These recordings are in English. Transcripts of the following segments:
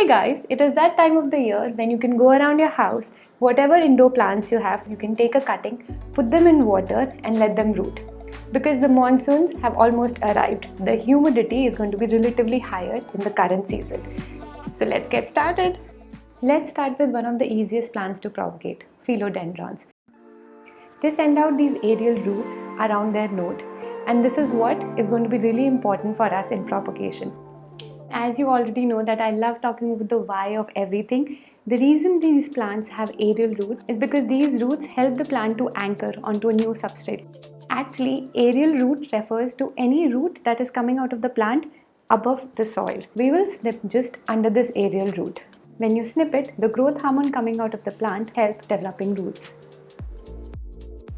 Okay guys, it is that time of the year when you can go around your house, whatever indoor plants you have, you can take a cutting, put them in water and let them root. Because the monsoons have almost arrived, the humidity is going to be relatively higher in the current season. So let's get started. Let's start with one of the easiest plants to propagate, philodendrons. They send out these aerial roots around their node, and this is what is going to be really important for us in propagation. As you already know that I love talking about the why of everything, the reason these plants have aerial roots is because these roots help the plant to anchor onto a new substrate. Actually, aerial root refers to any root that is coming out of the plant above the soil. We will snip just under this aerial root. When you snip it, the growth hormone coming out of the plant helps developing roots.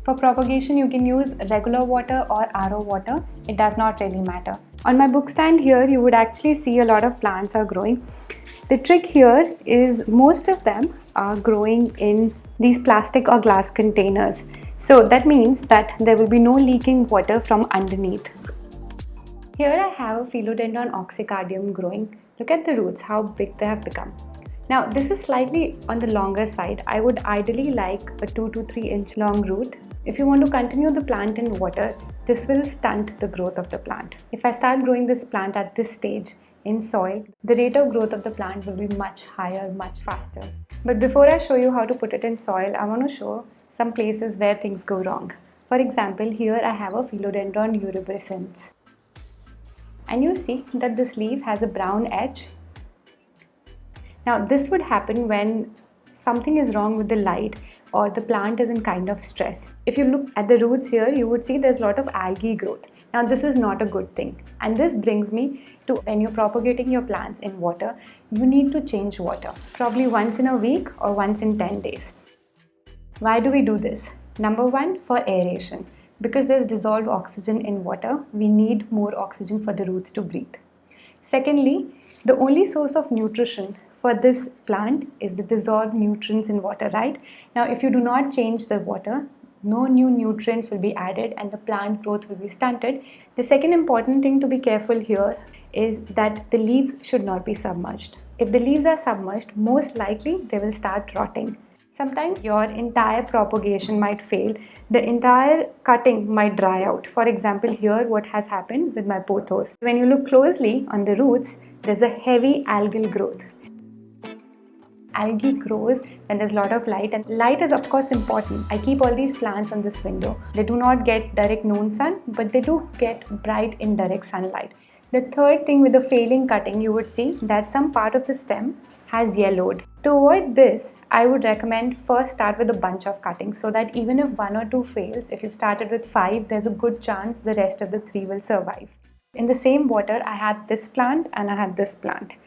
For propagation, you can use regular water or RO water. It does not really matter. On my book stand here, you would actually see a lot of plants are growing. The trick here is most of them are growing in these plastic or glass containers. So that means that there will be no leaking water from underneath. Here I have a Philodendron oxycardium growing. Look at the roots, how big they have become. Now this is slightly on the longer side. I would ideally like a 2 to 3 inch long root. If you want to continue the plant in water, this will stunt the growth of the plant. If I start growing this plant at this stage in soil, the rate of growth of the plant will be much higher, much faster. But before I show you how to put it in soil, I want to show some places where things go wrong. For example, here I have a Philodendron eurubescens. And you see that this leaf has a brown edge. Now this would happen when something is wrong with the light or the plant is in kind of stress. If you look at the roots here, you would see there's a lot of algae growth. Now this is not a good thing. And this brings me to when you're propagating your plants in water, you need to change water, probably once in a week or once in 10 days. Why do we do this? Number one, for aeration. Because there's dissolved oxygen in water, we need more oxygen for the roots to breathe. Secondly, the only source of nutrition for this plant is the dissolved nutrients in water, right? Now, if you do not change the water, no new nutrients will be added and the plant growth will be stunted. The second important thing to be careful here is that the leaves should not be submerged. If the leaves are submerged, most likely they will start rotting. Sometimes your entire propagation might fail. The entire cutting might dry out. For example, here what has happened with my pothos. When you look closely on the roots, there's a heavy algal growth. Algae grows when there's a lot of light, and light is of course important. I keep all these plants on this window. They do not get direct noon sun, but they do get bright indirect sunlight. The third thing with the failing cutting, you would see that some part of the stem has yellowed. To avoid this, I would recommend first start with a bunch of cuttings so that even if 1 or 2 fails, if you've started with 5, there's a good chance the rest of the 3 will survive. In the same water, I had this plant and I had this plant.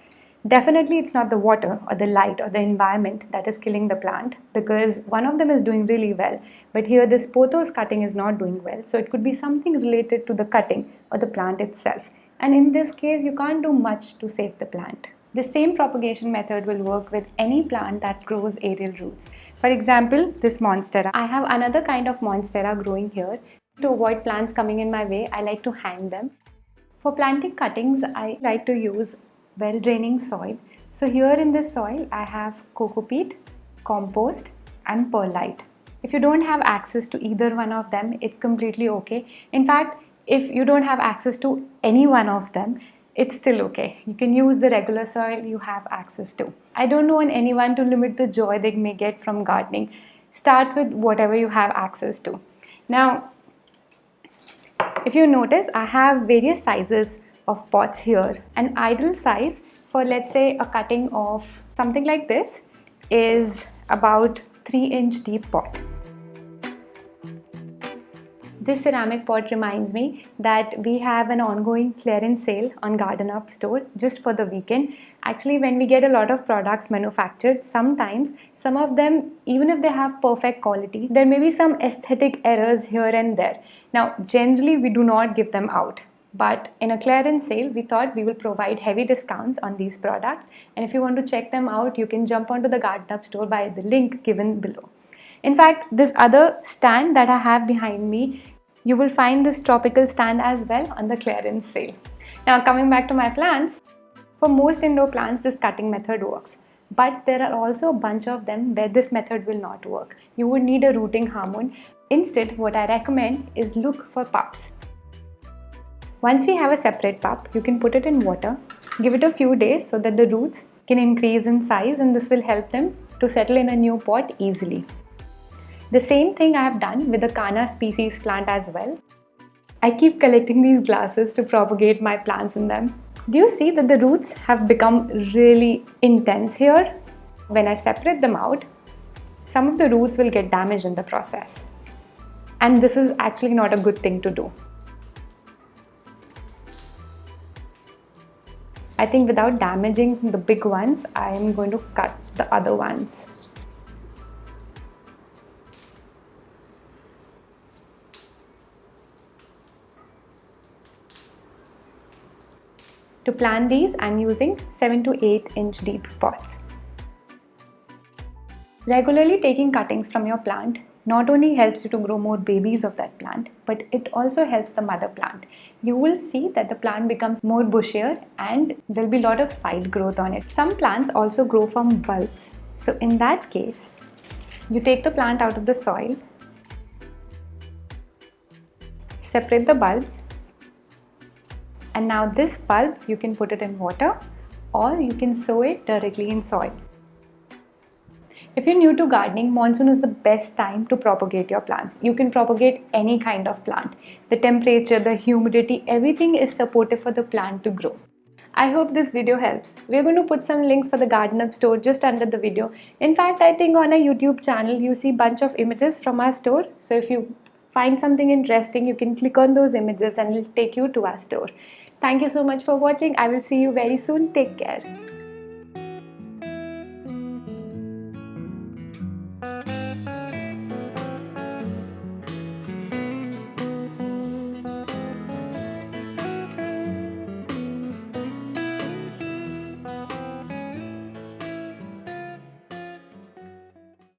Definitely it's not the water or the light or the environment that is killing the plant, because one of them is doing really well, but here this pothos cutting is not doing well. So it could be something related to the cutting or the plant itself. And in this case, you can't do much to save the plant. The same propagation method will work with any plant that grows aerial roots. For example, this monstera. I have another kind of monstera growing here. To avoid plants coming in my way, I like to hang them. For planting cuttings, I like to use well-draining soil. So here in this soil, I have coco peat, compost and perlite. If you don't have access to either one of them, it's completely okay. In fact, if you don't have access to any one of them, it's still okay. You can use the regular soil you have access to. I don't want anyone to limit the joy they may get from gardening. Start with whatever you have access to. Now, if you notice, I have various sizes of pots here. An ideal size for, let's say, a cutting of something like this is about 3-inch deep pot. This ceramic pot reminds me that we have an ongoing clearance sale on Garden Up store just for the weekend. Actually, when we get a lot of products manufactured, sometimes some of them, even if they have perfect quality, there may be some aesthetic errors here and there. Now, generally we do not give them out. But in a clearance sale, we thought we will provide heavy discounts on these products. And if you want to check them out, you can jump onto the Garden Up store by the link given below. In fact, this other stand that I have behind me, you will find this tropical stand as well on the clearance sale. Now coming back to my plants, For most indoor plants, this cutting method works. But there are also a bunch of them where this method will not work. You would need a rooting hormone. Instead, what I recommend is look for pups. Once we have a separate pup, you can put it in water, give it a few days so that the roots can increase in size, and this will help them to settle in a new pot easily. The same thing I have done with the Canna species plant as well. I keep collecting these glasses to propagate my plants in them. Do you see that the roots have become really intense here? When I separate them out, some of the roots will get damaged in the process. And this is actually not a good thing to do. I think without damaging the big ones, I am going to cut the other ones. To plant these, I'm using 7 to 8 inch deep pots. Regularly taking cuttings from your plant not only helps you to grow more babies of that plant, but it also helps the mother plant. You will see that the plant becomes more bushier and there'll be a lot of side growth on it. Some plants also grow from bulbs. So in that case, you take the plant out of the soil, separate the bulbs, and now this bulb you can put it in water or you can sow it directly in soil. If you're new to gardening, monsoon is the best time to propagate your plants. You can propagate any kind of plant. The temperature, the humidity, everything is supportive for the plant to grow. I hope this video helps. We're going to put some links for the GardenHub store just under the video. In fact, I think on our YouTube channel, you see a bunch of images from our store. So if you find something interesting, you can click on those images and it'll take you to our store. Thank you so much for watching. I will see you very soon. Take care.